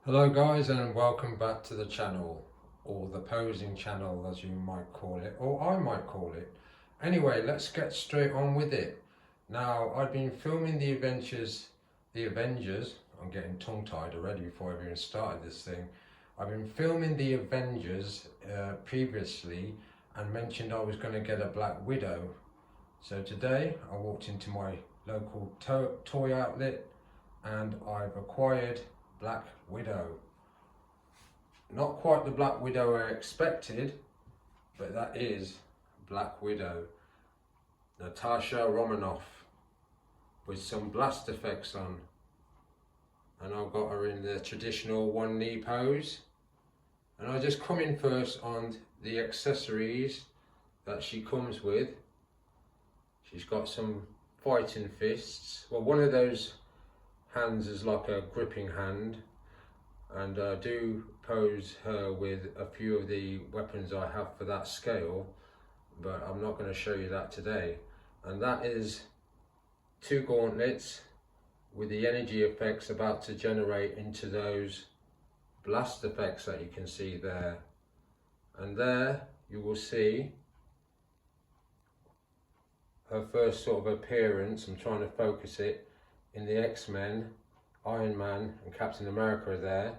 Hello guys, and welcome back to the channel, or the posing channel as you might call it, or I might call it. Anyway, let's get straight on with it. Now, I've been filming the Avengers, I'm getting tongue tied already before I've even started this thing. I've been filming the Avengers previously and mentioned I was going to get a Black Widow. So today I walked into my local toy outlet and I've acquired Black Widow. Not quite the Black Widow I expected, but that is Black Widow. Natasha Romanoff with some blast effects on. And I've got her in the traditional one knee pose. And I just come in first on the accessories that she comes with. She's got some fighting fists. Well, one of those hands is like a gripping hand, and I do pose her with a few of the weapons I have for that scale, but I'm not going to show you that today. And that is two gauntlets with the energy effects about to generate into those blast effects that you can see there. And there you will see her first sort of appearance. I'm trying to focus it in the X-Men. Iron Man and Captain America are there,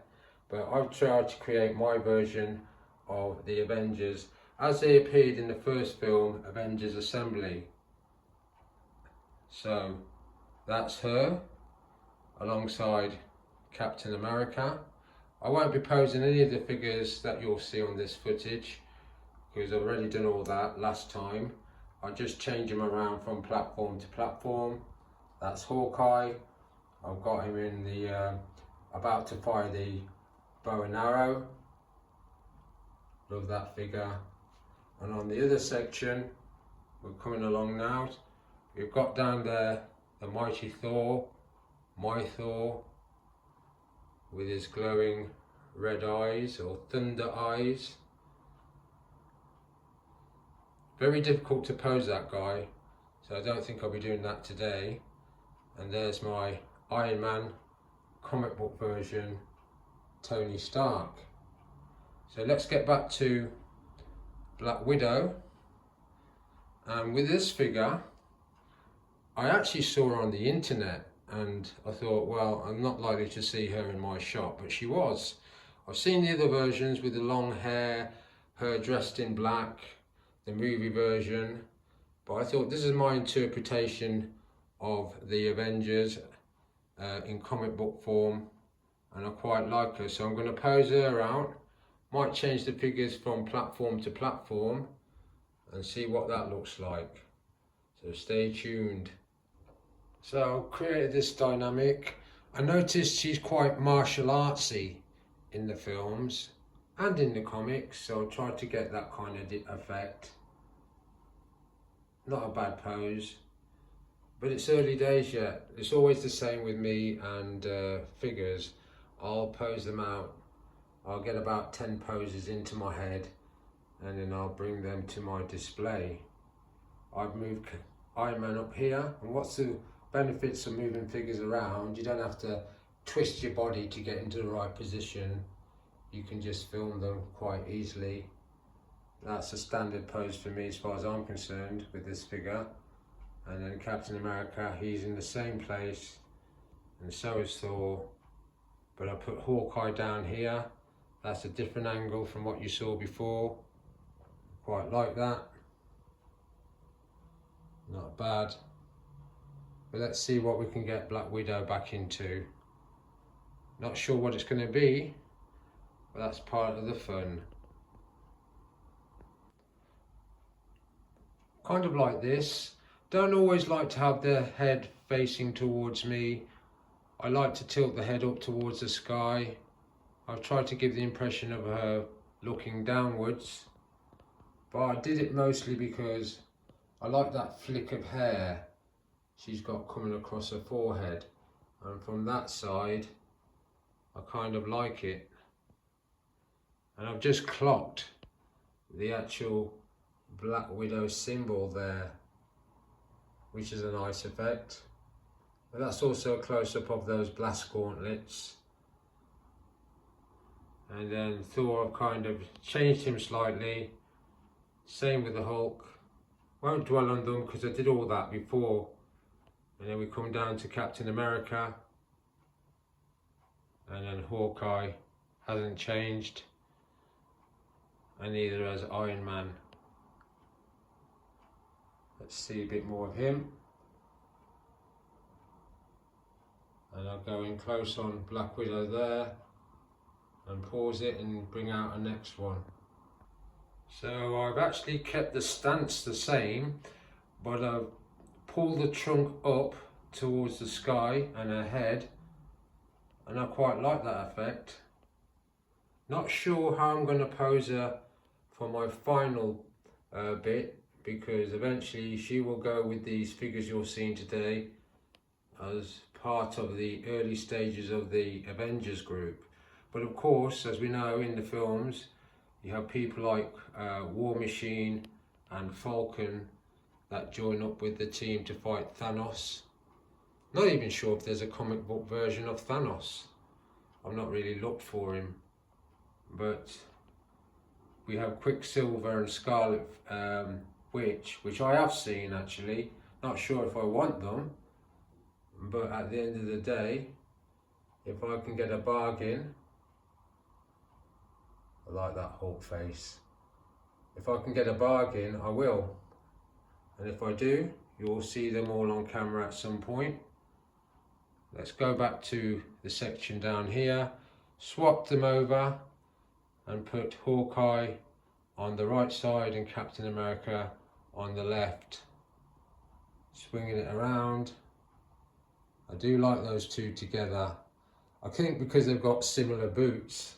but I've tried to create my version of the Avengers as they appeared in the first film, Avengers Assembly. So that's her alongside Captain America. I won't be posing any of the figures that you'll see on this footage because I've already done all that last time. I just change them around from platform to platform. That's Hawkeye. I've got him in the about to fire the bow and arrow. Love that figure. And on the other section, we're coming along now. We've got down there the mighty Thor, my Thor, with his glowing red eyes or thunder eyes. Very difficult to pose that guy, so I don't think I'll be doing that today. And there's my Iron Man comic book version, Tony Stark. So let's get back to Black Widow. And with this figure, I actually saw her on the internet and I thought, well, I'm not likely to see her in my shop, but she was. I've seen the other versions with the long hair, her dressed in black, the movie version, but I thought this is my interpretation of the Avengers in comic book form, and I quite like her, so I'm going to pose her out. Might change the figures from platform to platform and see what that looks like, so stay tuned. So I've created this dynamic. I noticed she's quite martial artsy in the films and in the comics, so I tried to get that kind of effect. Not a bad pose, but it's early days yet. It's always the same with me and figures. I'll pose them out. I'll get about 10 poses into my head and then I'll bring them to my display. I've moved Iron Man up here, and what's the benefits of moving figures around? You don't have to twist your body to get into the right position. You can just film them quite easily. That's a standard pose for me as far as I'm concerned with this figure. And then Captain America, he's in the same place, and so is Thor. But I put Hawkeye down here. That's a different angle from what you saw before. Quite like that. Not bad. But let's see what we can get Black Widow back into. Not sure what it's going to be, but that's part of the fun. Kind of like this. Don't always like to have the head facing towards me. I like to tilt the head up towards the sky. I've tried to give the impression of her looking downwards, but I did it mostly because I like that flick of hair she's got coming across her forehead, and from that side I kind of like it. And I've just clocked the actual Black Widow symbol there, which is a nice effect. But that's also a close-up of those blast gauntlets. And then Thor, I've kind of changed him slightly. Same with the Hulk. Won't dwell on them because I did all that before. And then we come down to Captain America. And then Hawkeye hasn't changed. And neither has Iron Man. Let's see a bit more of him. And I'll go in close on Black Widow there. And pause it and bring out a next one. So I've actually kept the stance the same, but I've pulled the trunk up towards the sky and her head, and I quite like that effect. Not sure how I'm going to pose her for my final bit, because eventually she will go with these figures you're seeing today as part of the early stages of the Avengers group. But of course, as we know in the films, you have people like War Machine and Falcon that join up with the team to fight Thanos. Not even sure if there's a comic book version of Thanos. I've not really looked for him. But we have Quicksilver and Scarlet Witch, which I have seen actually. Not sure if I want them, but at the end of the day, if I can get a bargain, I like that Hulk face. If I can get a bargain, I will. And if I do, you'll see them all on camera at some point. Let's go back to the section down here, swap them over and put Hawkeye on the right side and Captain America on the left. Swinging it around. I do like those two together. I think because they've got similar boots,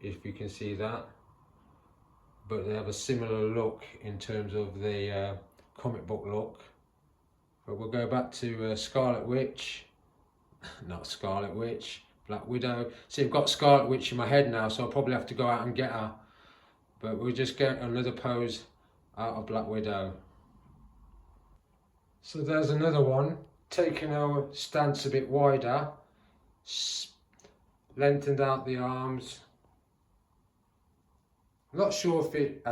if you can see that, but they have a similar look in terms of the comic book look. But we'll go back to Scarlet Witch, not Scarlet Witch, Black Widow. See, I've got Scarlet Witch in my head now, so I'll probably have to go out and get her. But we'll just get another pose out of Black Widow. So there's another one, taking our stance a bit wider, lengthened out the arms. I'm not sure if it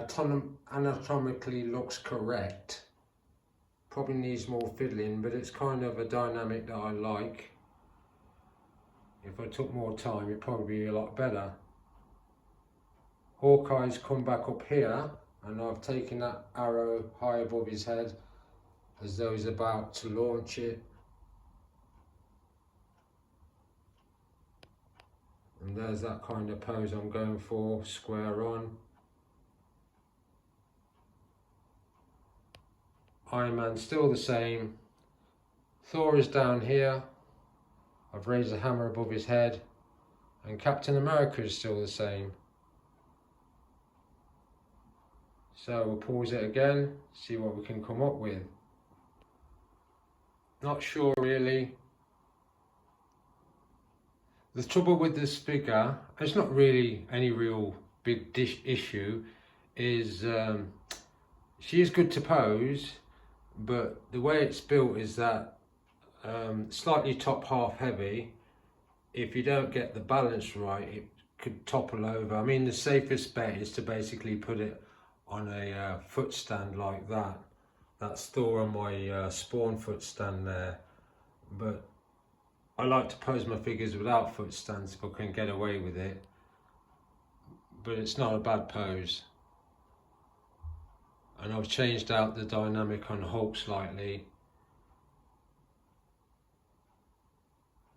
anatomically looks correct. Probably needs more fiddling, but it's kind of a dynamic that I like. If I took more time, it'd probably be a lot better. Hawkeye's come back up here, and I've taken that arrow high above his head as though he's about to launch it. And there's that kind of pose I'm going for, square on. Iron Man's still the same. Thor is down here. I've raised a hammer above his head. And Captain America is still the same. So we'll pause it again, see what we can come up with. Not sure really. The trouble with this figure, it's not really any real big issue, is she is good to pose, but the way it's built is that slightly top half heavy. If you don't get the balance right, it could topple over. I mean, the safest bet is to basically put it on a foot stand like that. That's Thor on my Spawn foot stand there. But I like to pose my figures without foot stands if I can get away with it. But it's not a bad pose. And I've changed out the dynamic on Hulk slightly.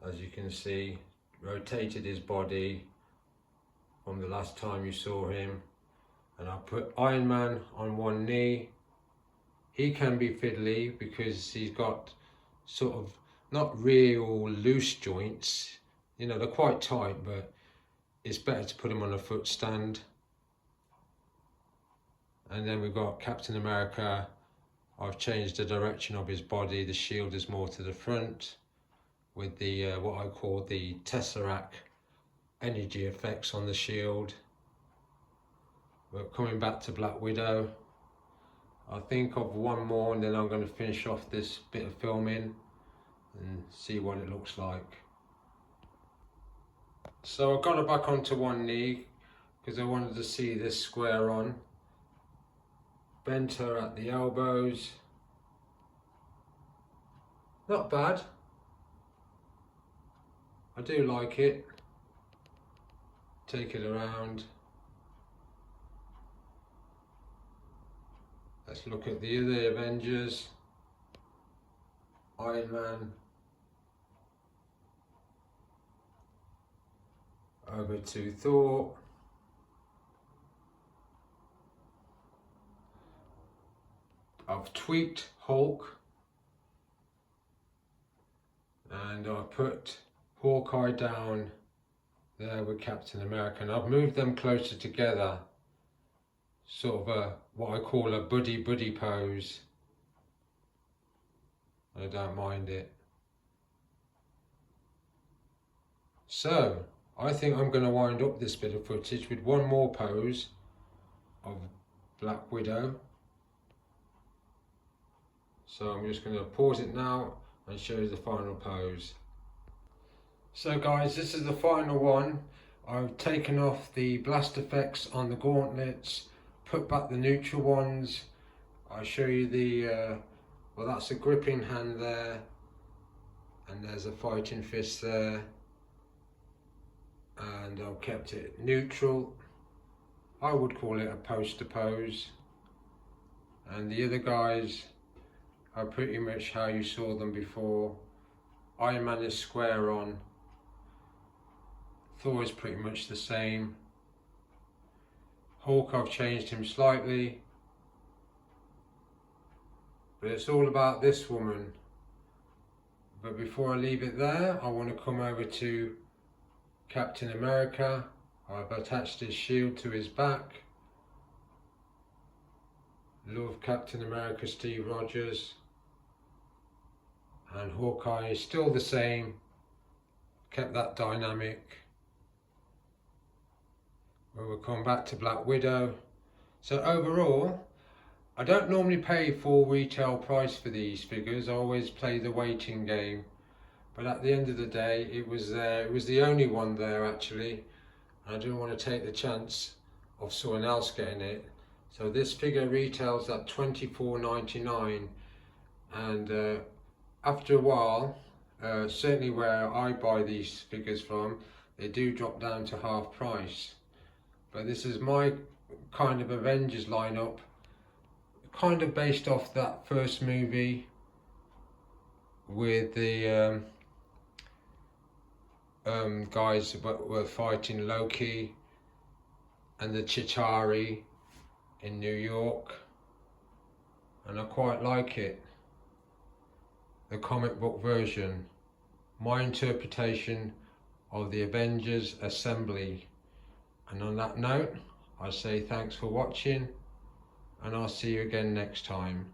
As you can see, rotated his body from the last time you saw him. And I put Iron Man on one knee. He can be fiddly because he's got sort of not real loose joints. You know, they're quite tight, but it's better to put him on a foot stand. And then we've got Captain America. I've changed the direction of his body. The shield is more to the front with the what I call the Tesseract energy effects on the shield. We're coming back to Black Widow. I'll think of one more and then I'm going to finish off this bit of filming and see what it looks like. So I got her back onto one knee because I wanted to see this square on. Bent her at the elbows. Not bad. I do like it. Take it around. Let's look at the other Avengers. Iron Man. Over to Thor. I've tweaked Hulk. And I put Hawkeye down there with Captain America. And I've moved them closer together. Sort of what I call a buddy pose. I don't mind it. So, I think I'm going to wind up this bit of footage with one more pose of Black Widow. So I'm just going to pause it now and show you the final pose. So guys, this is the final one. I've taken off the blast effects on the gauntlets, put back the neutral ones. I'll show you the, well, that's a gripping hand there, and there's a fighting fist there. And I've kept it neutral. I would call it a poster pose. And the other guys are pretty much how you saw them before. Iron Man is square on. Thor is pretty much the same. Hulk, I've changed him slightly. But it's all about this woman. But before I leave it there, I want to come over to Captain America. I've attached his shield to his back. Love Captain America, Steve Rogers. And Hawkeye is still the same. Kept that dynamic. We'll come back to Black Widow. So overall, I don't normally pay full retail price for these figures. I always play the waiting game. But at the end of the day, it was there. It was the only one there actually. I didn't want to take the chance of someone else getting it. So this figure retails at $24.99, and after a while, certainly where I buy these figures from, they do drop down to half price. But this is my kind of Avengers lineup, kind of based off that first movie with the guys that were fighting Loki and the Chitauri in New York, and I quite like it, the comic book version, my interpretation of the Avengers assembly. And on that note, I say thanks for watching, and I'll see you again next time.